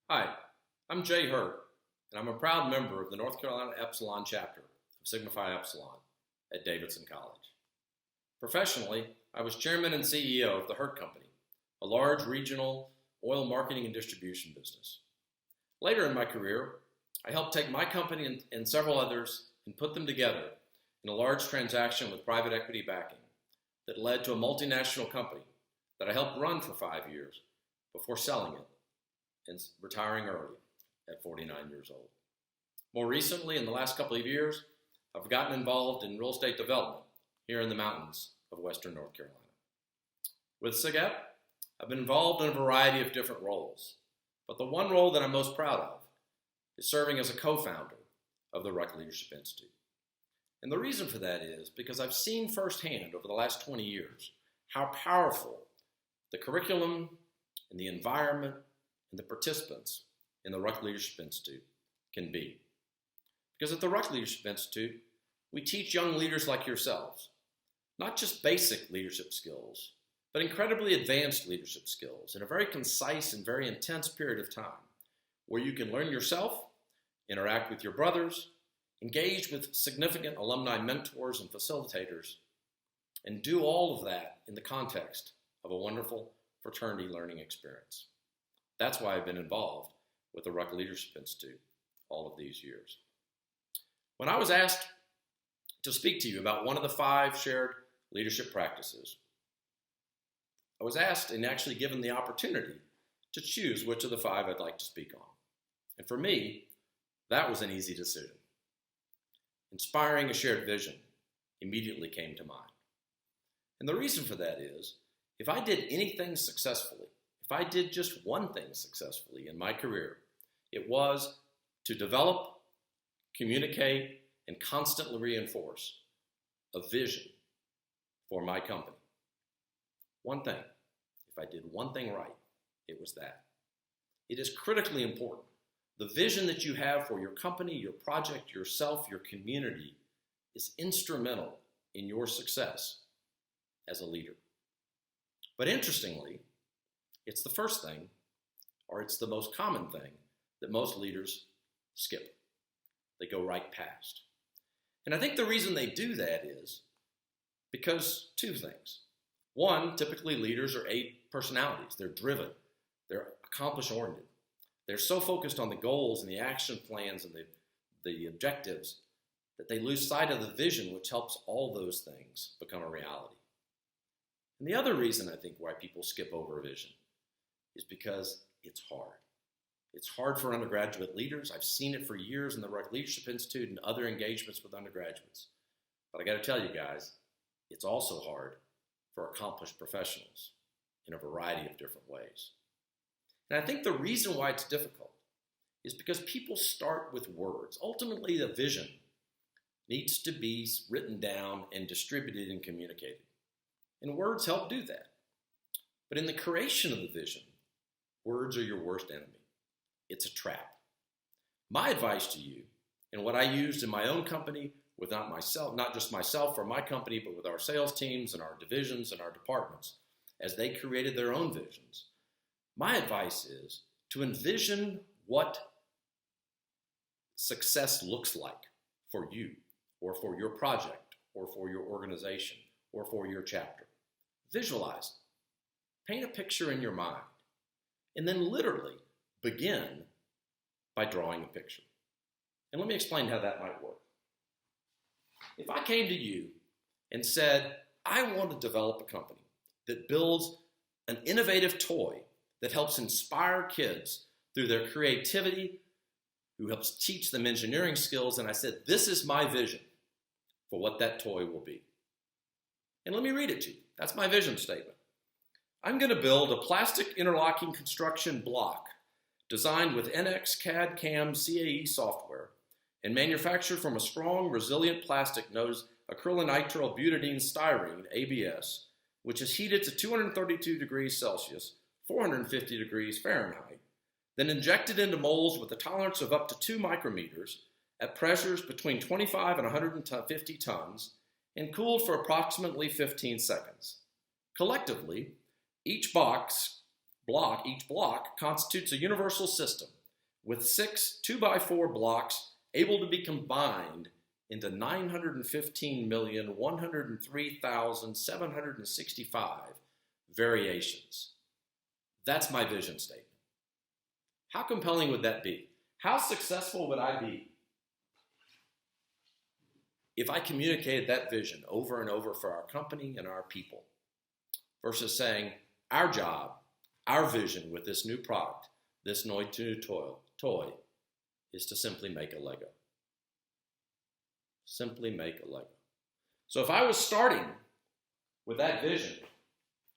Hi, I'm Jay Hurt, and I'm a proud member of the North Carolina Epsilon chapter of Sigma Phi Epsilon at Davidson College. Professionally, I was chairman and CEO of the Hurt Company, a large regional oil marketing and distribution business. Later in my career, I helped take my company and several others and put them together in a large transaction with private equity backing that led to a multinational company that I helped run for 5 years before selling it and retiring early at 49 years old. More recently, in the last couple of years, I've gotten involved in real estate development here in the mountains of Western North Carolina. With SigEp, I've been involved in a variety of different roles, but the one role that I'm most proud of is serving as a co-founder of the Ruck Leadership Institute. And the reason for that is because I've seen firsthand over the last 20 years how powerful the curriculum and the environment and the participants in the Ruck Leadership Institute can be. Because at the Ruck Leadership Institute, we teach young leaders like yourselves, not just basic leadership skills, but incredibly advanced leadership skills in a very concise and very intense period of time, where you can learn yourself, interact with your brothers, engage with significant alumni mentors and facilitators, and do all of that in the context of a wonderful fraternity learning experience. That's why I've been involved with the Ruck Leadership Institute all of these years. When I was asked to speak to you about one of the 5 shared leadership practices, I was asked and actually given the opportunity to choose which of the 5 I'd like to speak on. And for me, that was an easy decision. Inspiring a shared vision immediately came to mind. And the reason for that is, if I did anything successfully, if I did just one thing successfully in my career, it was to develop, communicate, and constantly reinforce a vision for my company. One thing. If I did one thing right, it was that. It is critically important. The vision that you have for your company, your project, yourself, your community is instrumental in your success as a leader. But interestingly, it's the first thing, or it's the most common thing, that most leaders skip. They go right past. And I think the reason they do that is because 2 things. One, typically leaders are A personalities. They're driven. They're accomplish-oriented. They're so focused on the goals and the action plans and the objectives that they lose sight of the vision, which helps all those things become a reality. And the other reason I think why people skip over a vision is because it's hard. It's hard for undergraduate leaders. I've seen it for years in the Ruck Leadership Institute and other engagements with undergraduates. But I got to tell you guys, it's also hard for accomplished professionals in a variety of different ways. And I think the reason why it's difficult is because people start with words. Ultimately, the vision needs to be written down and distributed and communicated. And words help do that. But in the creation of the vision, words are your worst enemy. It's a trap. My advice to you, and what I used in my own company with not just myself or my company, but with our sales teams and our divisions and our departments, as they created their own visions, my advice is to envision what success looks like for you or for your project or for your organization or for your chapter. Visualize it. Paint a picture in your mind. And then literally begin by drawing a picture. And let me explain how that might work. If I came to you and said, I want to develop a company that builds an innovative toy that helps inspire kids through their creativity, who helps teach them engineering skills, and I said, this is my vision for what that toy will be. And let me read it to you. That's my vision statement. I'm going to build a plastic interlocking construction block designed with NX CAD CAM CAE software and manufactured from a strong, resilient plastic known as acrylonitrile butadiene styrene, ABS, which is heated to 232 degrees Celsius, 450 degrees Fahrenheit, then injected into molds with a tolerance of up to 2 micrometers at pressures between 25 and 150 tons and cooled for approximately 15 seconds. Collectively, each block constitutes a universal system with 6 2x4 blocks able to be combined into 915,103,765 variations. That's my vision statement. How compelling would that be? How successful would I be if I communicated that vision over and over for our company and our people, versus saying our job, our vision with this new product, this new toy, is to simply make a Lego. Simply make a Lego. So if I was starting with that vision,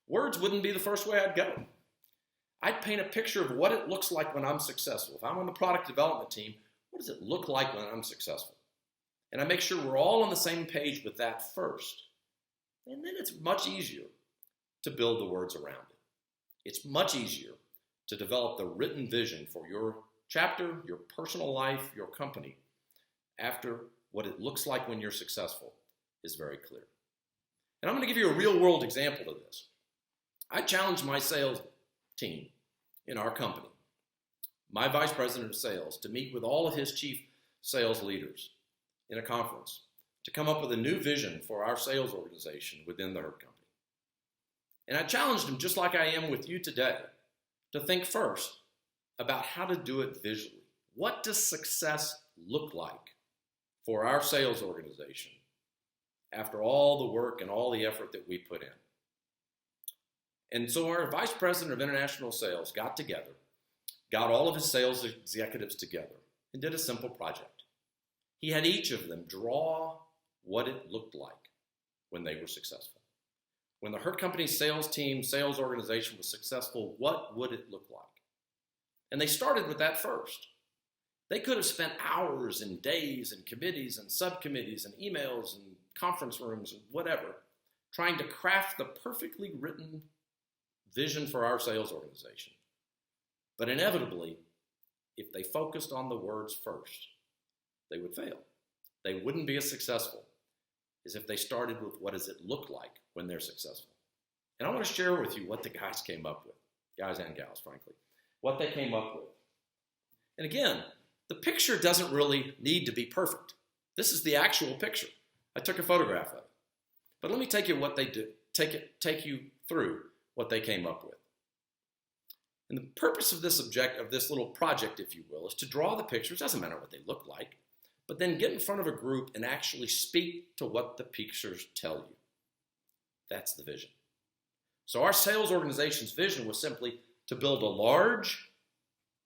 words wouldn't be the first way I'd go. I'd paint a picture of what it looks like when I'm successful. If I'm on the product development team, what does it look like when I'm successful? And I make sure we're all on the same page with that first. And then it's much easier to build the words around it. It's much easier to develop the written vision for your chapter, your personal life, your company, after what it looks like when you're successful is very clear. And I'm going to give you a real-world example of this. I challenged my sales team in our company, my vice president of sales, to meet with all of his chief sales leaders in a conference to come up with a new vision for our sales organization within the Hurt Company. And I challenged him, just like I am with you today, to think first about how to do it visually. What does success look like for our sales organization after all the work and all the effort that we put in? And so our vice president of international sales got together, got all of his sales executives together, and did a simple project. He had each of them draw what it looked like when they were successful. When the Hurt Company's sales team, sales organization was successful, what would it look like? And they started with that first. They could have spent hours and days and committees and subcommittees and emails and conference rooms and whatever, trying to craft the perfectly written vision for our sales organization. But inevitably, if they focused on the words first, they would fail. They wouldn't be as successful as if they started with what does it look like when they're successful. And I want to share with you what the guys came up with, guys and gals, frankly, what they came up with. And again, the picture doesn't really need to be perfect. This is the actual picture. I took a photograph of it. But let me take you what they did, take you through what they came up with. And the purpose of this little project, if you will, is to draw the pictures. Doesn't matter what they look like, but then get in front of a group and actually speak to what the pictures tell you. That's the vision. So our sales organization's vision was simply to build a large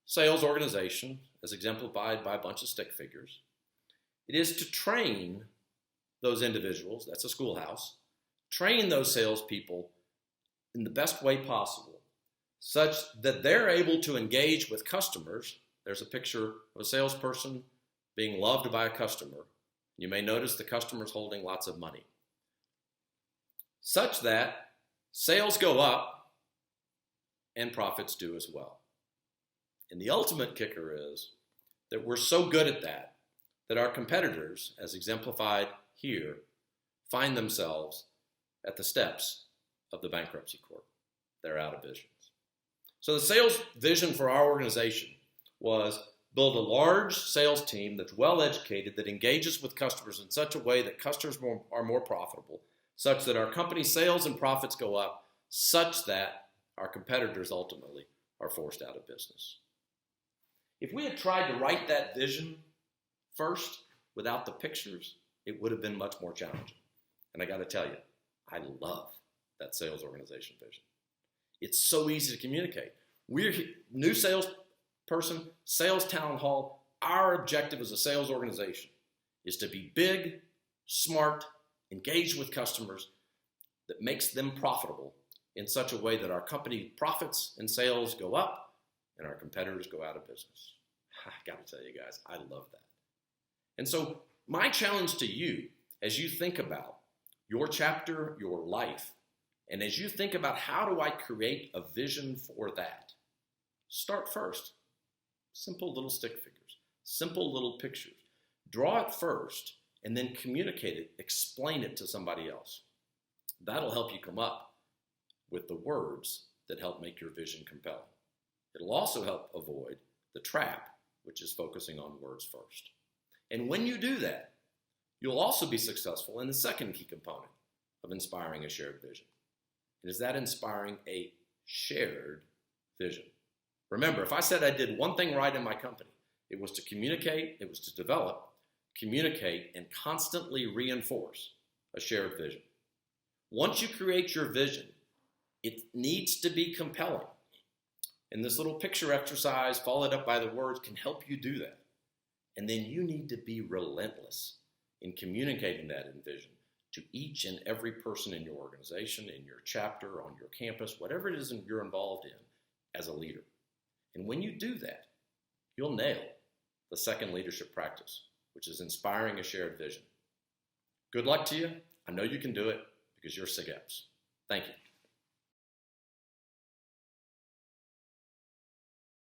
sales organization, as exemplified by a bunch of stick figures. It is to train those individuals, that's a schoolhouse, train those salespeople in the best way possible, such that they're able to engage with customers. There's a picture of a salesperson being loved by a customer. You may notice the customer's holding lots of money, such that sales go up and profits do as well. And the ultimate kicker is that we're so good at that our competitors, as exemplified here, find themselves at the steps of the bankruptcy court. They're out of business. So the sales vision for our organization was build a large sales team that's well educated, that engages with customers in such a way that customers are more profitable, such that our company's sales and profits go up, such that our competitors ultimately are forced out of business. If we had tried to write that vision first without the pictures, it would have been much more challenging. And I got to tell you, I love that sales organization vision. It's so easy to communicate. We're new salesperson, sales town hall. Our objective as a sales organization is to be big, smart, engaged with customers that makes them profitable in such a way that our company profits and sales go up and our competitors go out of business. I got to tell you guys, I love that. And so my challenge to you, as you think about your chapter, your life, and as you think about how do I create a vision for that, start first. Simple little stick figures, simple little pictures. Draw it first and then communicate it, explain it to somebody else. That'll help you come up with the words that help make your vision compelling. It'll also help avoid the trap which is focusing on words first. And when you do that, you'll also be successful in the second key component of inspiring a shared vision. And is that inspiring a shared vision? Remember, if I said I did one thing right in my company, it was to communicate, it was to develop, communicate, and constantly reinforce a shared vision. Once you create your vision, it needs to be compelling. And this little picture exercise, followed up by the words, can help you do that. And then you need to be relentless in communicating that vision to each and every person in your organization, in your chapter, on your campus, whatever it is you're involved in as a leader. And when you do that, you'll nail the second leadership practice, which is inspiring a shared vision. Good luck to you. I know you can do it because you're SigEps. Thank you.